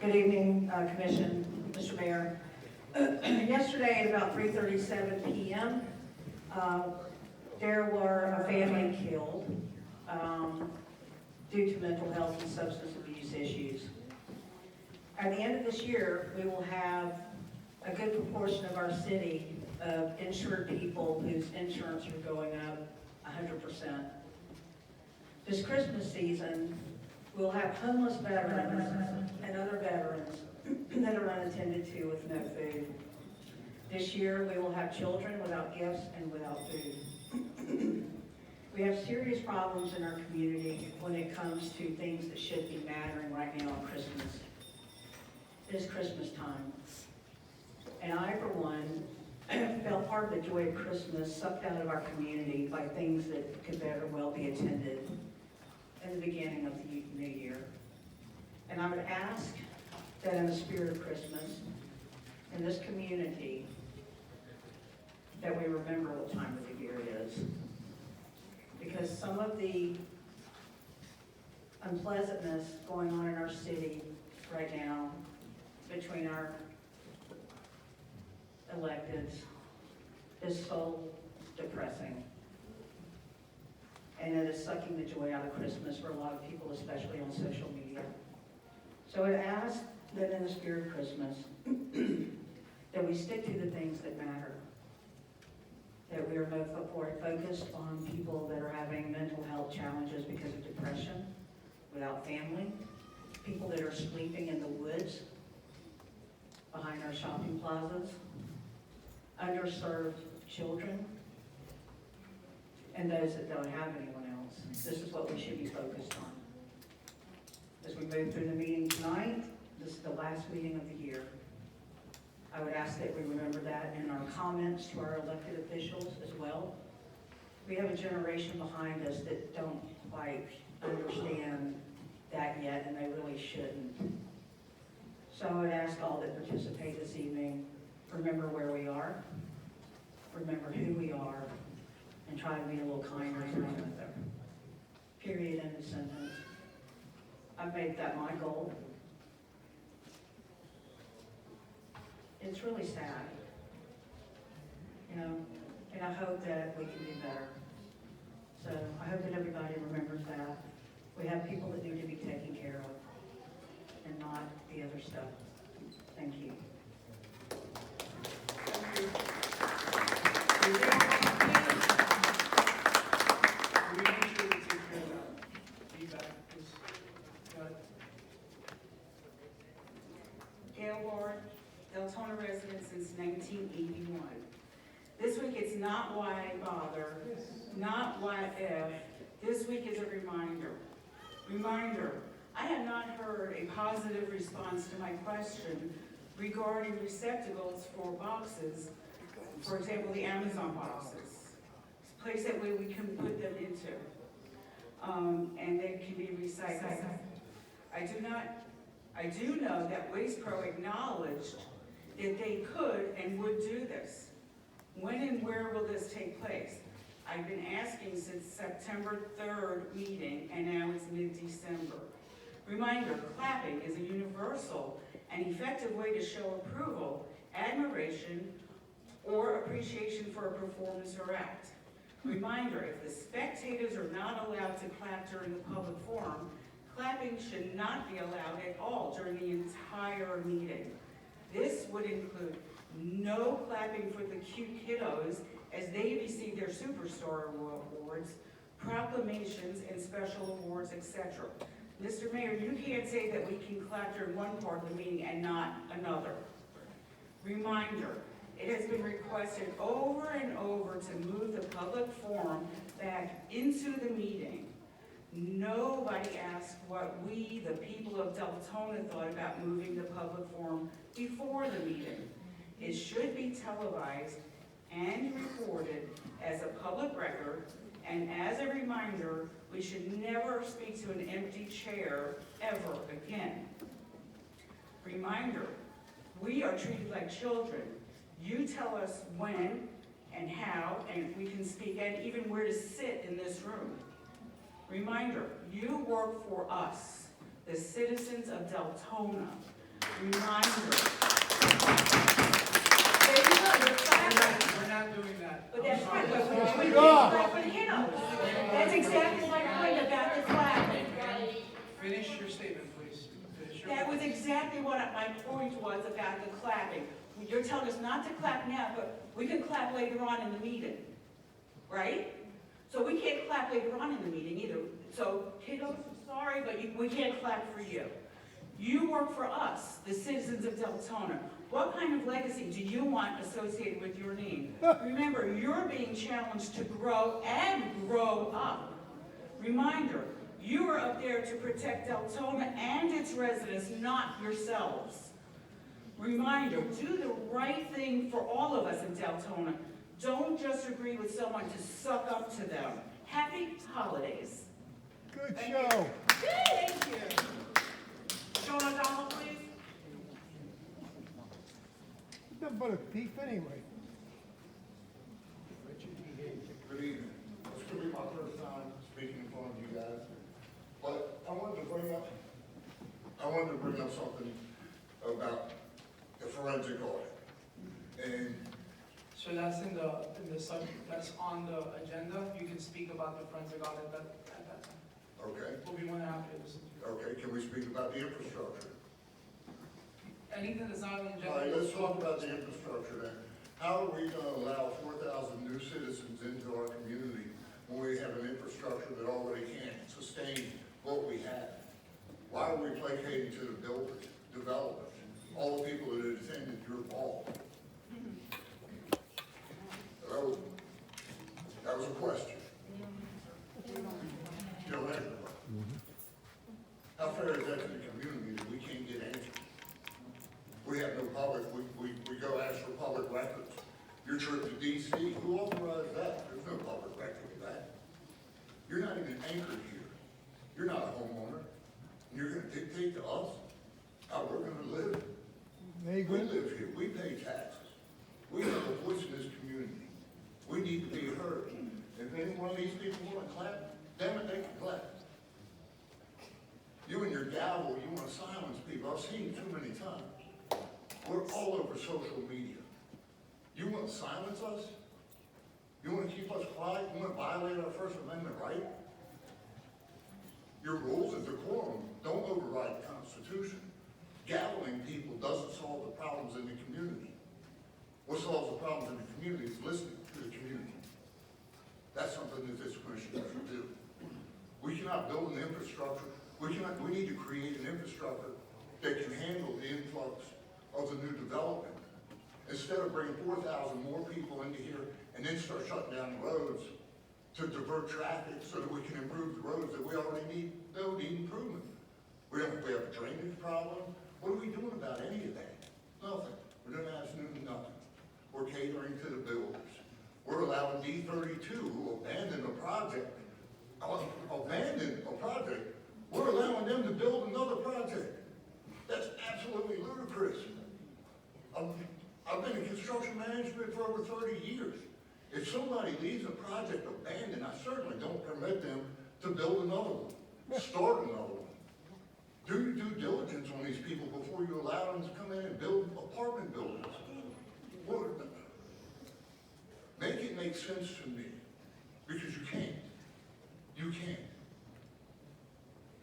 Good evening, Commission, Mr. Mayor. Yesterday at about 3:37 p.m., there were a family killed due to mental health and substance abuse issues. At the end of this year, we will have a good proportion of our city of insured people whose insurance are going up 100%. This Christmas season, we'll have homeless veterans and other veterans that are unattended to with no food. This year, we will have children without gifts and without food. We have serious problems in our community when it comes to things that should be mattering right now on Christmas. It is Christmas time. And I, for one, felt part of the joy of Christmas sucked out of our community by things that could very well be attended in the beginning of the new year. And I would ask that in the spirit of Christmas, in this community, that we remember what time of the year it is. Because some of the unpleasantness going on in our city right now between our electeds is so depressing. And it is sucking the joy out of Christmas for a lot of people, especially on social media. So I ask that in the spirit of Christmas, that we stick to the things that matter. That we are both focused on people that are having mental health challenges because of depression, without family, people that are sleeping in the woods behind our shopping plazas, underserved children, and those that don't have anyone else. This is what we should be focused on. As we move through the meeting tonight, this is the last meeting of the year. I would ask that we remember that in our comments to our elected officials as well. We have a generation behind us that don't quite understand that yet, and they really shouldn't. So I would ask all that participate this evening, remember where we are, remember who we are, and try to be a little kinder to one another. Period, end of sentence. I've made that my goal. It's really sad, and I hope that we can do better. So I hope that everybody remembers that. We have people that need to be taken care of, and not the other stuff. Thank you. Gail Ward, Deltona resident since 1981. This week it's not why bother, not what if. This week is a reminder. I have not heard a positive response to my question regarding receptacles for boxes, for example, the Amazon boxes. Place that way we can put them into, and they can be recycled. I do know that Waste Pro acknowledged that they could and would do this. When and where will this take place? I've been asking since September 3rd meeting, and now it's mid-December. Reminder, clapping is a universal and effective way to show approval, admiration, or appreciation for a performance or act. Reminder, if the spectators are not allowed to clap during the public forum, clapping should not be allowed at all during the entire meeting. This would include no clapping for the cute kiddos as they receive their Superstar awards, proclamations, and special awards, etc. Mr. Mayor, you can't say that we can clap during one part of the meeting and not another. Reminder, it has been requested over and over to move the public forum back into the meeting. Nobody asked what we, the people of Deltona, thought about moving the public forum before the meeting. It should be televised and recorded as a public record, and as a reminder, we should never speak to an empty chair ever again. Reminder, we are treated like children. You tell us when and how, and we can speak, and even where to sit in this room. Reminder, you work for us, the citizens of Deltona. Reminder. There you go, you're clapping. We're not doing that. But that's right, but I'm we sorry. clap for the kiddos. That's exactly my point about the clapping. Finish your statement, please. Finish your. That was exactly what my point was about the clapping. You're telling us not to clap now, but we can clap later on in the meeting, right? So we can't clap later on in the meeting either. So kiddos, I'm sorry, but we can't clap for you. You work for us, the citizens of Deltona. What kind of legacy do you want associated with your name? Remember, you're being challenged to grow and grow up. Reminder, you are up there to protect Deltona and its residents, not yourselves. Reminder, do the right thing for all of us in Deltona. Don't just agree with someone to suck up to them. Happy holidays. Good Thank show. Thank you. Sean O'Donnell, please. Nothing but a thief anyway. Good evening. This could be my first time speaking in front of you guys, but I wanted to bring up something about the forensic audit. And So that's in the that's on the agenda. You can speak about the forensic audit at that time. okay, We'll be more than happy to listen to you. okay, can we speak about the infrastructure? Anything that's not on the agenda. All right, let's talk about the infrastructure then. How are we gonna allow 4,000 new citizens into our community when we have an infrastructure that already can't sustain what we have? Why are we placating to the builders, developers, all the people that attended your ball? That was a question. Still there. How fair is that to the community that we can't get answers? We have no public, we go ask for public records. Your trip to DC, who authorized that? There's no public record of that. You're not even anchored here. You're not a homeowner. You're gonna dictate to us how we're gonna live. We Vagrant. live here, we pay taxes. We have a voice in this community. We need to be heard. If any one of these people wanna clap, damn it, they can clap. You and your gavel, you wanna silence people. I've seen it too many times. We're all over social media. You wanna silence us? You wanna keep us quiet? You wanna violate our First Amendment right? Your rules of decorum don't override the Constitution. Gaveling people doesn't solve the problems in the community. What solves the problems in the community is listening to the community. That's something that this commission should do. We cannot build an infrastructure, we need to create an infrastructure that can handle the influx of the new development. Instead of bringing 4,000 more people into here and then start shutting down the roads to divert traffic so that we can improve the roads that we already need improvement. We have a drainage problem. What are we doing about any of that? Nothing. We're doing absolutely nothing. We're catering to the builders. We're allowing D32, who abandoned a project, we're allowing them to build another project. That's absolutely ludicrous. I've been in construction management for over 30 years. If somebody leaves a project abandoned, I certainly don't permit them to build another one, start another one. Do your due diligence on these people before you allow them to come in and build apartment buildings. Make it make sense to me, because you can't. You can't.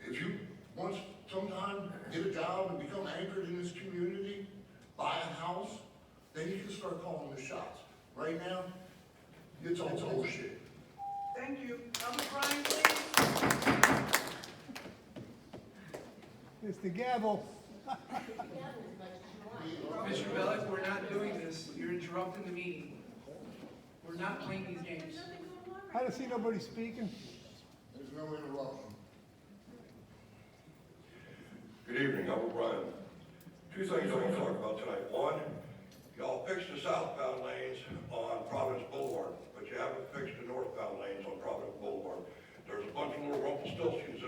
If you once sometime get a job and become anchored in this community, buy a house, then you can start calling the shots. Right now, it's all bullshit. Thank you. Albert Bryan, please. It's the gavel. Mr. Bellick, we're not doing this. You're interrupting the meeting. We're not playing these games. I don't see nobody speaking. There's no interruption. Good evening, I'm O'Brien. Two things I want to talk about tonight. One, y'all fixed the southbound lanes on Providence Boulevard, but you haven't fixed the northbound lanes on Providence Boulevard. There's a bunch of little Rumpelstiltskin's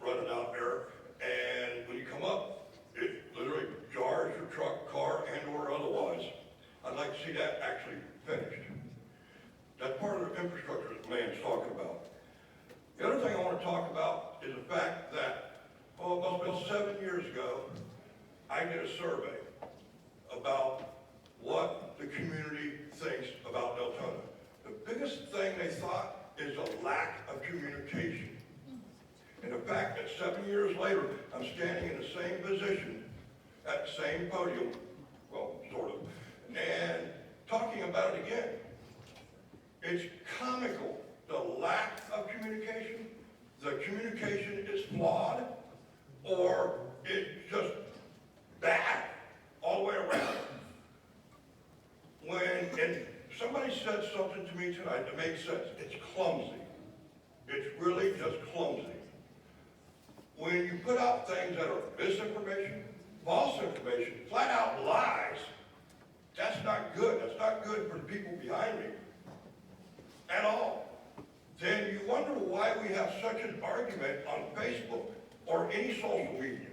running out there, and when you come up, it literally jars your truck, car, and/or otherwise. I'd like to see that actually finished. That's part of the infrastructure that the man's talking about. The other thing I want to talk about is the fact that, it must have been 7 years ago, I did a survey about what the community thinks about Deltona. The biggest thing they thought is a lack of communication. And the fact that 7 years later, I'm standing in the same position, at the same podium, well, sort of, and talking about it again. It's comical, the lack of communication. The communication is flawed, or it's just bad all the way around. And somebody said something to me tonight that makes sense. It's clumsy. It's really just clumsy. When you put out things that are misinformation, false information, flat out lies, that's not good. That's not good for the people behind me at all. Then you wonder why we have such an argument on Facebook or any social media.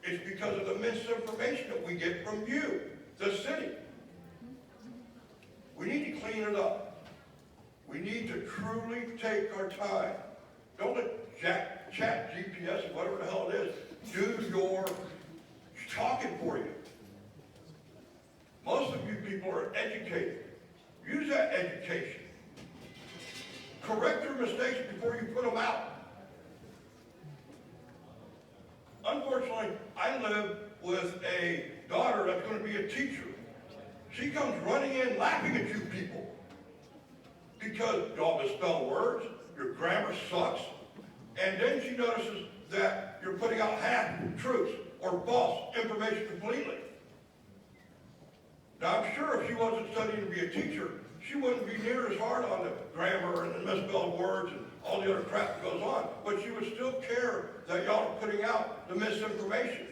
It's because of the misinformation that we get from you, the city. We need to clean it up. We need to truly take our time. Don't let chat GPS, whatever the hell it is, do your talking for you. Most of you people are educated. Use that education. Correct your mistakes before you put them out. Unfortunately, I live with a daughter that's going to be a teacher. She comes running in laughing at you people because y'all misspell words, your grammar sucks, and then she notices that you're putting out half-truths or false information completely. Now, I'm sure if she wasn't studying to be a teacher, she wouldn't be near as hard on the grammar and the misspelled words and all the other crap that goes on, but she would still care that y'all are putting out the misinformation.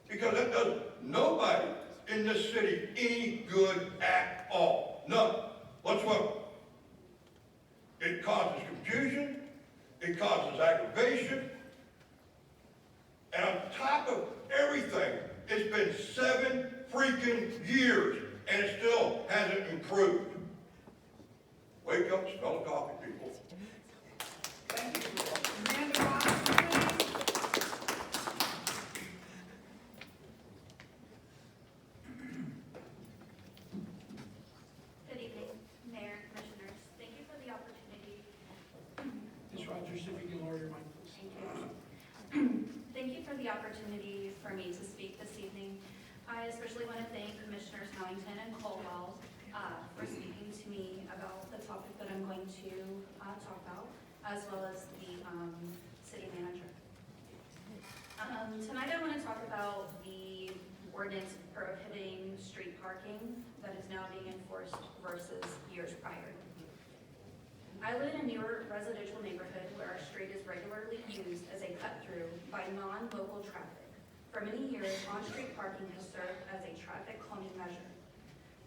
Because that does nobody in this city any good at all. None whatsoever. It causes confusion, it causes aggravation, and on top of everything, it's been 7 freaking years, and it still hasn't improved. Wake up, smell the coffee, people. Thank you. Amanda Ross, please. Good evening, Mayor, Commissioners. Thank you for the opportunity. Ms. Rogers, if you can lower your mic, please. Thank you. Thank you for the opportunity for me to speak this evening. I especially want to thank Commissioners Howington and Colwell for speaking to me about the topic that I'm going to talk about, as well as the city manager. Tonight I want to talk about the ordinance prohibiting street parking that is now being enforced versus years prior. I live in a newer residential neighborhood where our street is regularly used as a cut-through by non-local traffic. For many years, on-street parking has served as a traffic calming measure.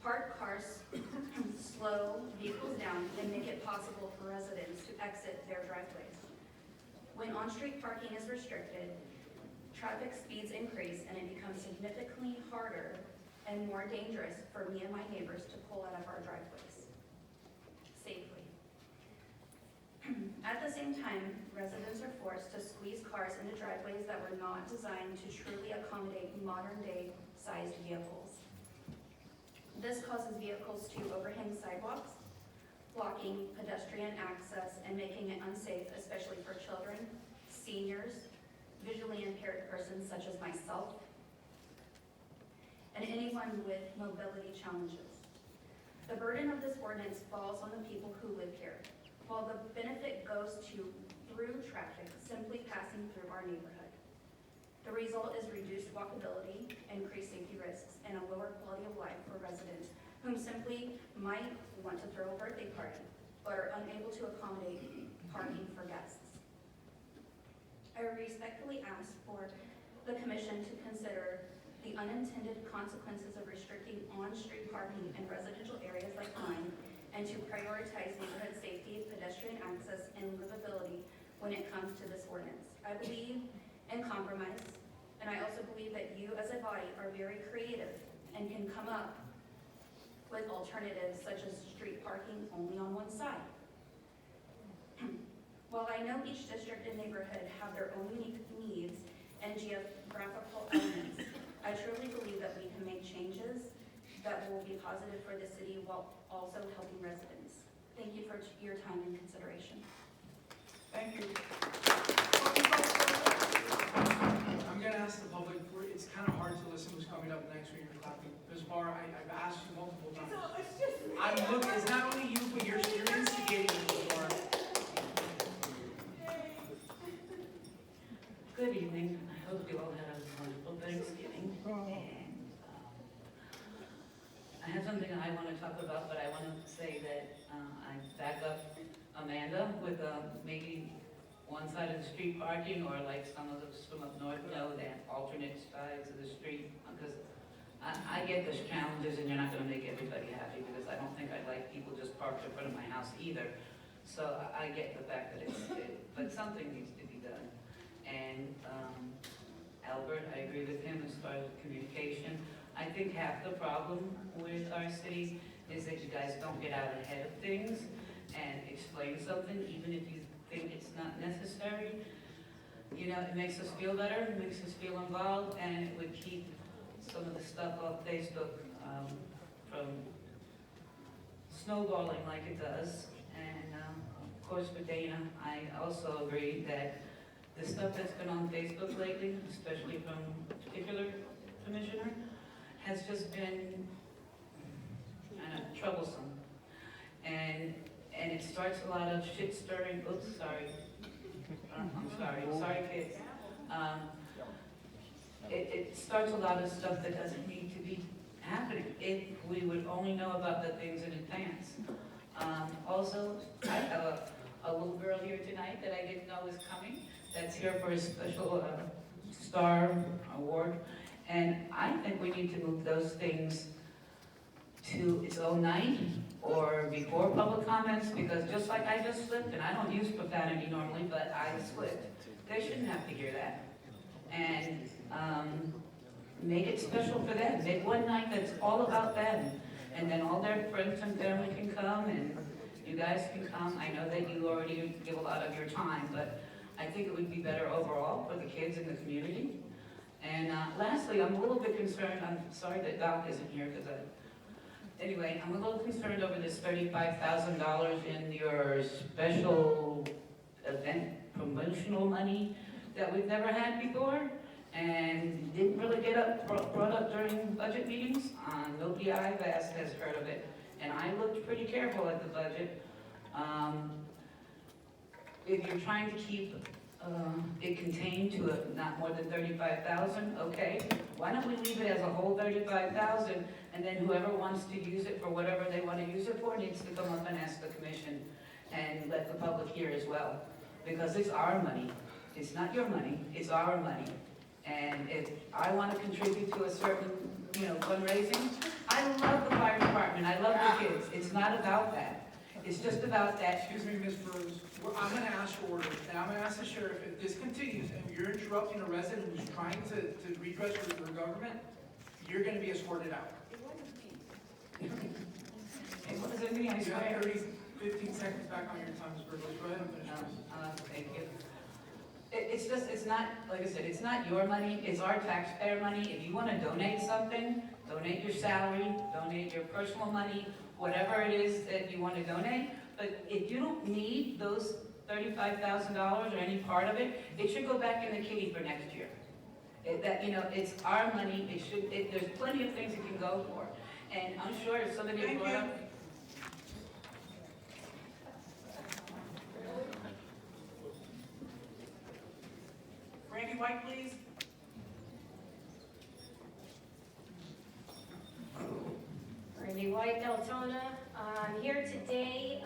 Parked cars slow vehicles down and make it possible for residents to exit their driveways. When on-street parking is restricted, traffic speeds increase and it becomes significantly harder and more dangerous for me and my neighbors to pull out of our driveways safely. At the same time, residents are forced to squeeze cars into driveways that were not designed to truly accommodate modern-day sized vehicles. This causes vehicles to overhang sidewalks, blocking pedestrian access and making it unsafe, especially for children, seniors, visually impaired persons such as myself, and anyone with mobility challenges. The burden of this ordinance falls on the people who live here, while the benefit goes to through traffic simply passing through our neighborhood. The result is reduced walkability, increased safety risks, and a lower quality of life for residents whom simply might want to throw a birthday party, but are unable to accommodate parking for guests. I respectfully ask for the commission to consider the unintended consequences of restricting on-street parking in residential areas like mine, and to prioritize neighborhood safety, pedestrian access, and livability when it comes to this ordinance. I believe in compromise, and I also believe that you as a body are very creative and can come up with alternatives such as street parking only on one side. While I know each district and neighborhood have their own unique needs and geographical elements. I truly believe that we can make changes that will be positive for the city while also helping residents. Thank you for your time and consideration. Thank you. I'm gonna ask the public, it's kind of hard to listen who's coming up next when you're clapping. Ms. Barr, I've asked you multiple times. I'm looking, it's not only you, but you're instigating Ms. Barr. Good evening. I hope you all had a wonderful Thanksgiving. And I have something I want to talk about, but I want to say that I back up Amanda with maybe one side of the street parking, or like some of us from up north know that alternate sides of the street, because I get those challenges and you're not going to make everybody happy, because I don't think I'd like people just parked in front of my house either. So I get the fact that but something needs to be done. And Albert, I agree with him as far as communication. I think half the problem with our city is that you guys don't get out ahead of things and explain something, even if you think it's not necessary. You know, it makes us feel better, it makes us feel involved, and it would keep some of the stuff off Facebook from snowballing like it does. And of course with Dana, I also agree that the stuff that's been on Facebook lately, especially from a particular commissioner, has just been kind of troublesome. And it starts a lot of shit stirring, oops, sorry. I'm sorry kids. It starts a lot of stuff that doesn't need to be happening if we would only know about the things in advance. Also, I have a little girl here tonight that I didn't know was coming, that's here for a special star award. And I think we need to move those things to its own night or before public comments, because just like I just slipped, and I don't use profanity normally, but I slipped, they shouldn't have to hear that. And make it special for them. Make one night that's all about them. And then all their friends and family can come, and you guys can come. I know that you already give a lot of your time, but I think it would be better overall for the kids in the community. And lastly, I'm a little bit concerned, I'm sorry that Doc isn't here, because anyway, I'm a little concerned over this $35,000 in your special event promotional money that we've never had before, and didn't really get brought up during budget meetings. Nobody I've asked has heard of it, and I looked pretty careful at the budget. If you're trying to keep it contained to not more than 35,000, okay. Why don't we leave it as a whole 35,000, and then whoever wants to use it for whatever they want to use it for needs to come up and ask the commission and let the public hear as well. Because it's our money. It's not your money, it's our money. And if I want to contribute to a certain, fundraising, I love the fire department, I love the kids. It's not about that. It's just about that. Excuse me, Ms. Burrows, I'm gonna ask for order, and I'm gonna ask the sheriff, if this continues and you're interrupting a resident who's trying to redress your government, you're gonna be escorted out. It wasn't me, I You have swear. 15 seconds back on your time, Ms. Burrows, go ahead and finish. Thank you. It's not, like I said, it's not your money, it's our taxpayer money. If you want to donate something, donate your salary, donate your personal money, whatever it is that you want to donate. But if you don't need those $35,000 or any part of it, it should go back in the kitty for next year. It's our money, there's plenty of things it can go for. And I'm sure if somebody Thank brought you. up, Randy White, please. Randy White, Deltona. I'm here today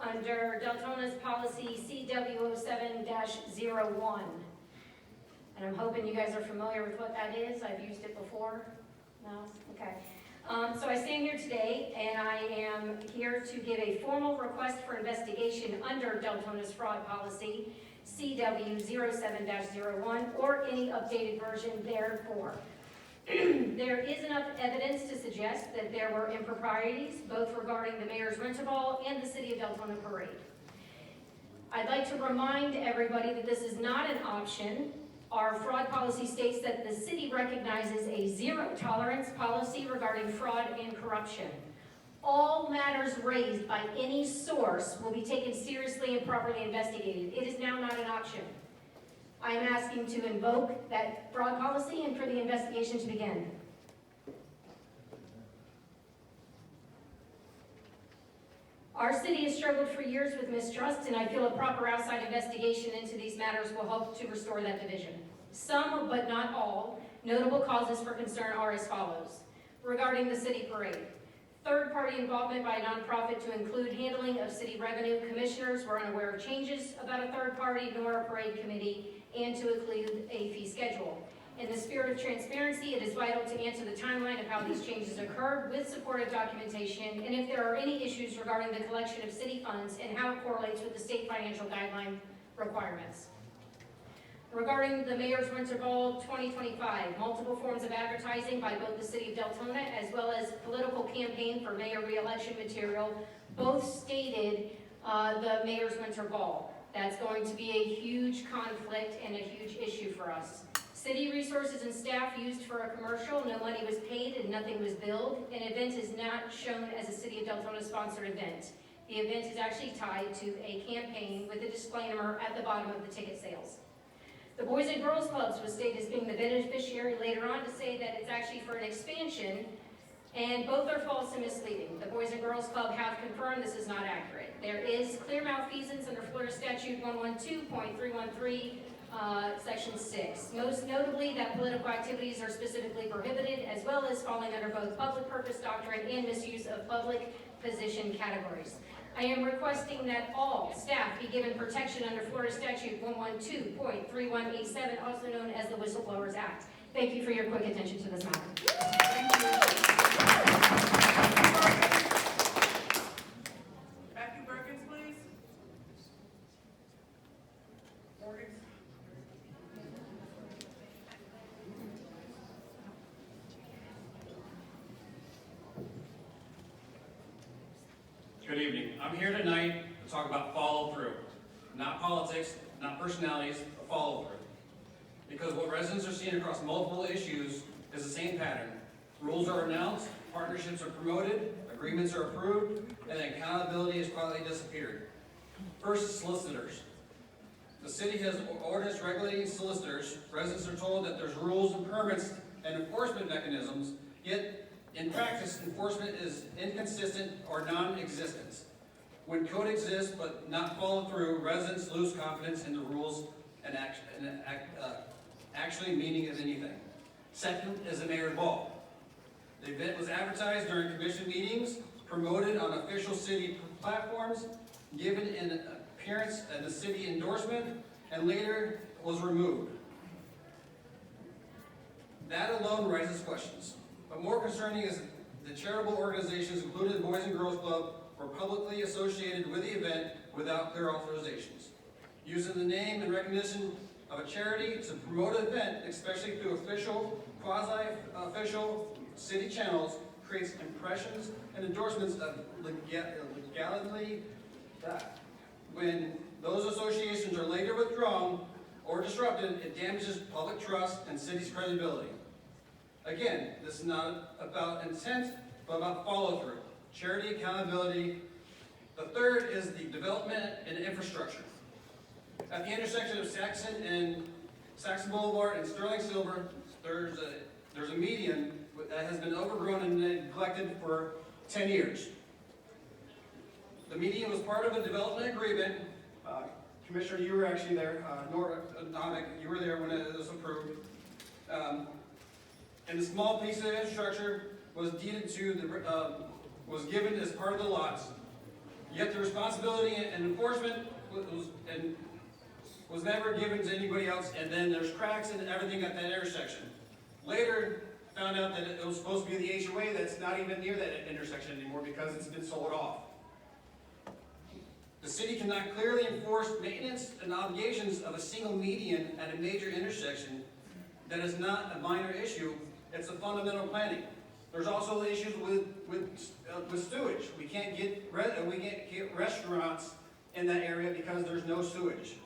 under Deltona's policy CW07-01. And I'm hoping you guys are familiar with what that is. I've used it before. No? Okay. So I stand here today, and I am here to give a formal request for investigation under Deltona's fraud policy, CW07-01, or any updated version therefore. There is enough evidence to suggest that there were improprieties, both regarding the mayor's rental ball and the City of Deltona parade. I'd like to remind everybody that this is not an option. Our fraud policy states that the city recognizes a zero tolerance policy regarding fraud and corruption. All matters raised by any source will be taken seriously and properly investigated. It is now not an option. I am asking to invoke that fraud policy and for the investigation to begin. Our city has struggled for years with mistrust, and I feel a proper outside investigation into these matters will help to restore that division. Some, but not all, notable causes for concern are as follows. Regarding the city parade, third-party involvement by a nonprofit to include handling of city revenue. Commissioners were unaware of changes about a third party nor a parade committee, and to include a fee schedule. In the spirit of transparency, it is vital to answer the timeline of how these changes occurred with supportive documentation, and if there are any issues regarding the collection of city funds and how it correlates with the state financial guideline requirements. Regarding the Mayor's Winter Ball 2025, multiple forms of advertising by both the City of Deltona as well as political campaign for mayor re-election material, both stated the Mayor's Winter Ball. That's going to be a huge conflict and a huge issue for us. City resources and staff used for a commercial, no money was paid and nothing was billed. An event is not shown as a City of Deltona sponsored event. The event is actually tied to a campaign with a disclaimer at the bottom of the ticket sales. The Boys and Girls Clubs was stated as being the beneficiary later on to say that it's actually for an expansion, and both are false and misleading. The Boys and Girls Club have confirmed this is not accurate. There is clear malfeasance under Florida Statute 112.313, Section 6. Most notably that political activities are specifically prohibited, as well as falling under both public purpose doctrine and misuse of public position categories. I am requesting that all staff be given protection under Florida Statute 112.3187, also known as the Whistleblowers Act. Thank you for your quick attention to this matter. Matthew Perkins, please. Morgan. Good evening. I'm here tonight to talk about follow-through. Not politics, not personalities, but follow-through. Because what residents are seeing across multiple issues is the same pattern. Rules are announced, partnerships are promoted, agreements are approved, and accountability has quietly disappeared. First, solicitors. The city has ordinance regulating solicitors. Residents are told that there's rules and permits and enforcement mechanisms, yet in practice, enforcement is inconsistent or non-existent. When code exists but not followed through, residents lose confidence in the rules and actually meaning of anything. Second is the Mayor's Ball. The event was advertised during commission meetings, promoted on official city platforms, given an appearance at the city endorsement, and later was removed. That alone raises questions. But more concerning is the charitable organizations, including the Boys and Girls Club, were publicly associated with the event without clear authorizations. Using the name and recognition of a charity to promote an event, especially through official, quasi-official city channels, creates impressions and endorsements of legality that when those associations are later withdrawn or disrupted, it damages public trust and city's credibility. Again, this is not about intent, but about follow-through, charity accountability. The third is the development and infrastructure. At the intersection of Saxon Boulevard and Sterling Silver, there's a median that has been overgrown and neglected for 10 years. The median was part of a development agreement. Commissioner, you were actually there. Nora Domick, you were there when it was approved. And the small piece of infrastructure was deeded to was given as part of the lots. Yet the responsibility and enforcement was never given to anybody else, and then there's cracks and everything at that intersection. Later, found out that it was supposed to be the HOA that's not even near that intersection anymore because it's been sold off. The city cannot clearly enforce maintenance and obligations of a single median at a major intersection that is not a minor issue. It's a fundamental planning. There's also issues with sewage. We can't get restaurants in that area because there's no sewage.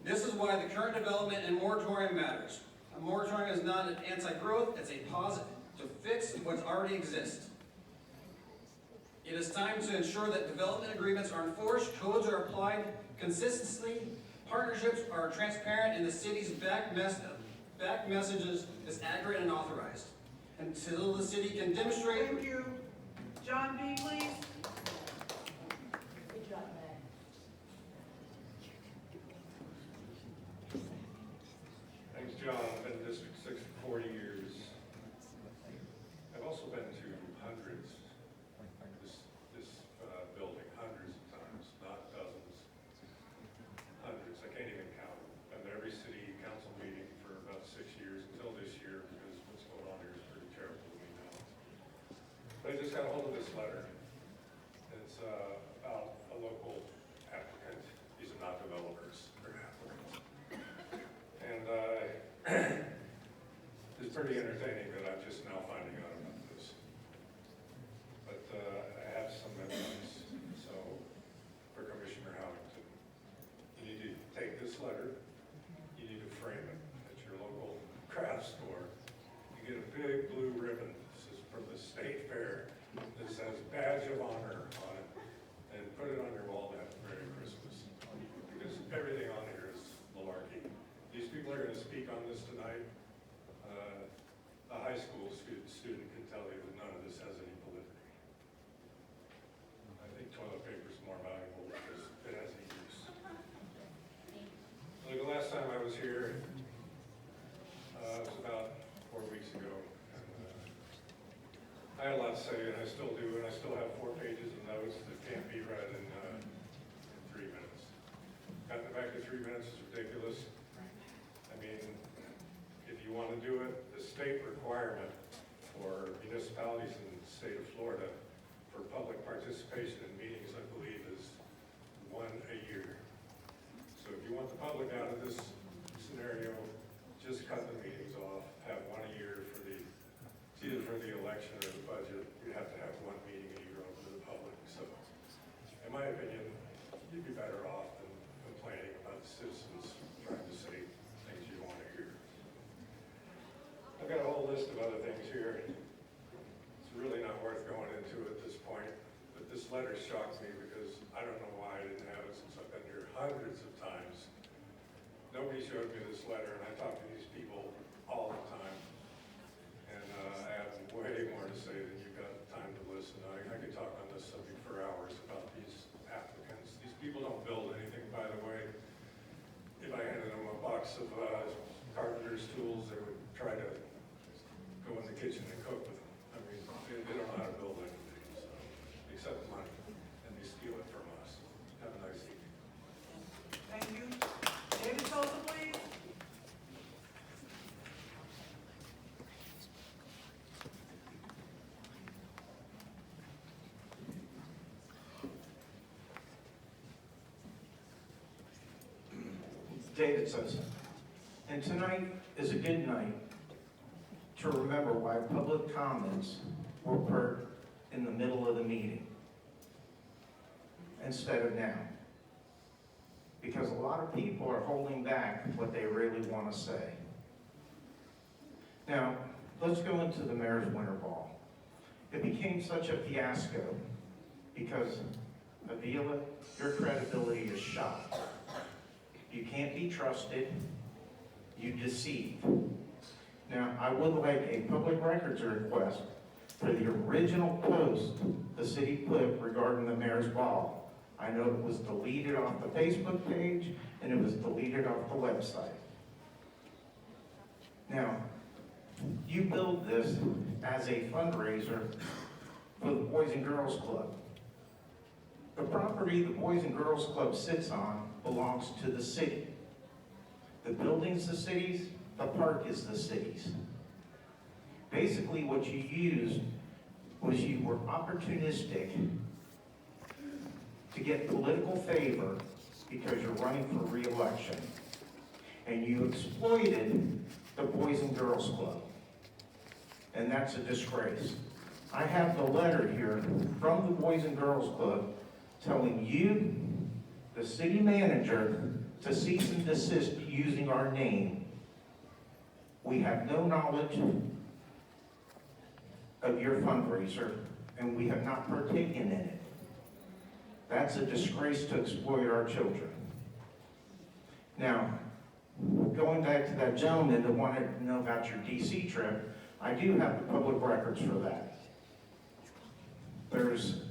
This is why the current development and moratorium matters. A moratorium is not an anti-growth, it's a positive to fix what already exists. It is time to ensure that development agreements are enforced, codes are applied consistently, partnerships are transparent, and the city's back messages is accurate and authorized. Until the city can demonstrate. Thank you. John B., please. Thanks, John. I've been in District 6 for 40 years. I've also been to hundreds, this building, hundreds of times, not dozens, hundreds. I can't even count them. Been to every city council meeting for about 6 years until this year, because what's going on here is pretty terrible to me now. But I just got a hold of this letter. It's about a local applicant. These are not developers, they're applicants. And it's pretty entertaining that I'm just now finding out about this. But I have some advice. So, for Commissioner Howington, you need to take this letter, you need to frame it at your local craft store. You get a big blue ribbon, this is from the State Fair, that says Badge of Honor on it, and put it on your wall to have a Merry Christmas. Because everything on here is malarkey. These people are going to speak on this tonight. A high school student can tell you that none of this has any validity. I think toilet paper is more valuable because it has any use. Like the last time I was here, it was about 4 weeks ago. And, I had a lot to say, and I still do, and I still have 4 pages of notes that can't be read in 3 minutes. Cutting it back to 3 minutes is ridiculous. I mean, if you want to do it, the state requirement for municipalities in the state of Florida for public participation in meetings, I believe, is 1 a year. So if you want the public out of this scenario, just cut the meetings off, have 1 a year for the, it's either for the election or the budget. You have to have 1 meeting a year open to the public. So, in my opinion, you'd be better off than complaining about the citizens trying to say things you don't want to hear. I've got a whole list of other things here. It's really not worth going into at this point, but this letter shocked me because I don't know why I didn't have it since I've been here hundreds of times. Nobody showed me this letter, and I talk to these people all the time. And I have way more to say than you've got time to listen. I could talk on this subject for hours about these applicants. These people don't build anything, by the way. If I handed them a box of carpenter's tools, they would try to go in the kitchen and cook with them. I mean, they don't know how to build anything, so, except money, and they steal it from us. Have a nice evening. Thank you. David Sosa, please. David Sosa. And tonight is a good night to remember why public comments were put in the middle of the meeting instead of now. Because a lot of people are holding back what they really want to say. Now, let's go into the Mayor's Winter Ball. It became such a fiasco because, Avila, your credibility is shot. You can't be trusted. You deceive. Now, I would like a public records request for the original post the city put regarding the Mayor's Ball. I know it was deleted off the Facebook page and it was deleted off the website. Now, you build this as a fundraiser for the Boys and Girls Club. The property the Boys and Girls Club sits on belongs to the city. The building's the city's, the park is the city's. Basically, what you used was you were opportunistic to get political favor because you're running for re-election. And you exploited the Boys and Girls Club. And that's a disgrace. I have the letter here from the Boys and Girls Club telling you, the city manager, to cease and desist using our name. We have no knowledge of your fundraiser, and we have not partaken in it. That's a disgrace to exploit our children. Now, going back to that gentleman that wanted to know about your DC trip, I do have the public records for that.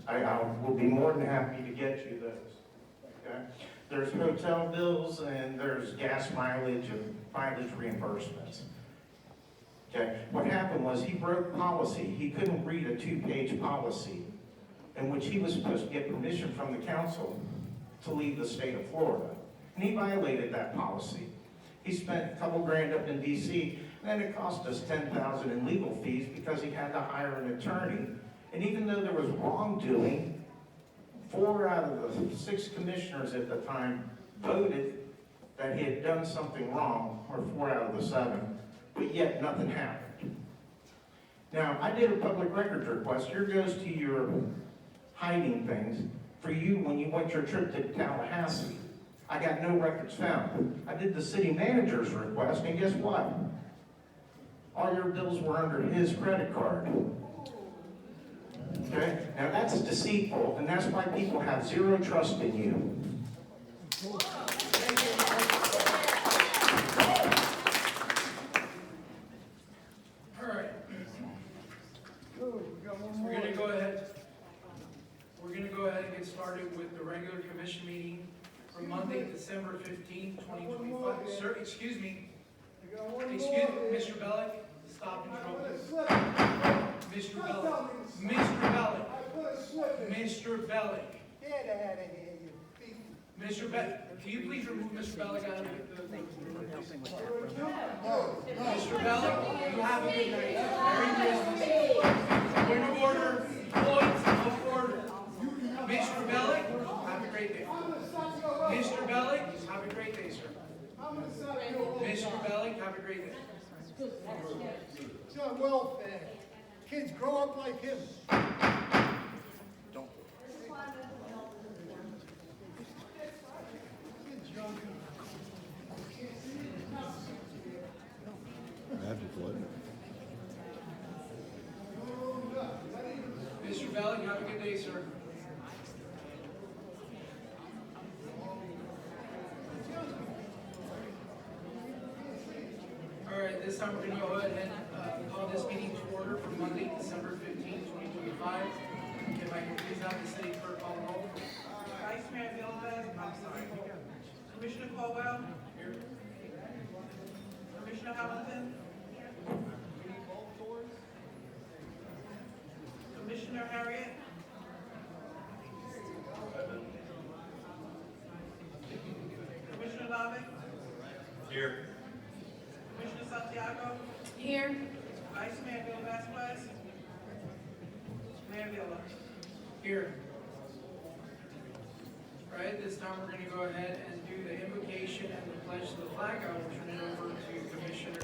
I will be more than happy to get you those, okay? There's hotel bills and there's gas mileage and mileage reimbursements. Okay, what happened was he broke policy. He couldn't read a 2-page policy in which he was supposed to get permission from the council to leave the state of Florida. And he violated that policy. He spent a couple grand up in DC, and then it cost us $10,000 in legal fees because he had to hire an attorney. And even though there was wrongdoing, 4 out of the 6 commissioners at the time voted that he had done something wrong, or 4 out of the 7, but yet nothing happened. Now, I did a public records request. Here goes to your hiding things for you when you went your trip to Tallahassee. I got no records found. I did the city manager's request, and guess what? All your bills were under his credit card. Okay? Now that's deceitful, and that's why people have zero trust in you. All right, Oh, we got one we're more. gonna go ahead. We're gonna go ahead and get started with the regular commission meeting for Monday, December 15th, 2025. Sir, excuse me. We got one Excuse more. me, Mr. Bellick, stop I interrupting. put a slip. Mr. Bellick, Mr. Bellick, I put a slip in. Mr. Bellick, Get out of here, you thief. Mr. Bellick, can you please remove Mr. Bellick out of the... Mr. Bellick, you have a good night. Merry Christmas. Point of order, points of order. Mr. Bellick, have a great day. Mr. Bellick, have a great day, sir. Mr. Bellick, have a great day. It's not welfare. Kids grow up like him. Kids young. Mr. Bellick, have a good day, sir. All right, this time we're going to go ahead and call this meeting to order for Monday, December 15th, 2025. If I can please have the city clerk call the roll. Vice Mayor Gilbert, I'm sorry. Commissioner Colwell, Here. Commissioner Hamilton. Commissioner Harriet. Commissioner Lavick, Here. Commissioner Santiago, Here. Vice Mayor Bill Vasquez, Mayor Villa. Here. All right, this time we're going to go ahead and do the invocation and the pledge to the flag. I will turn it over to Commissioner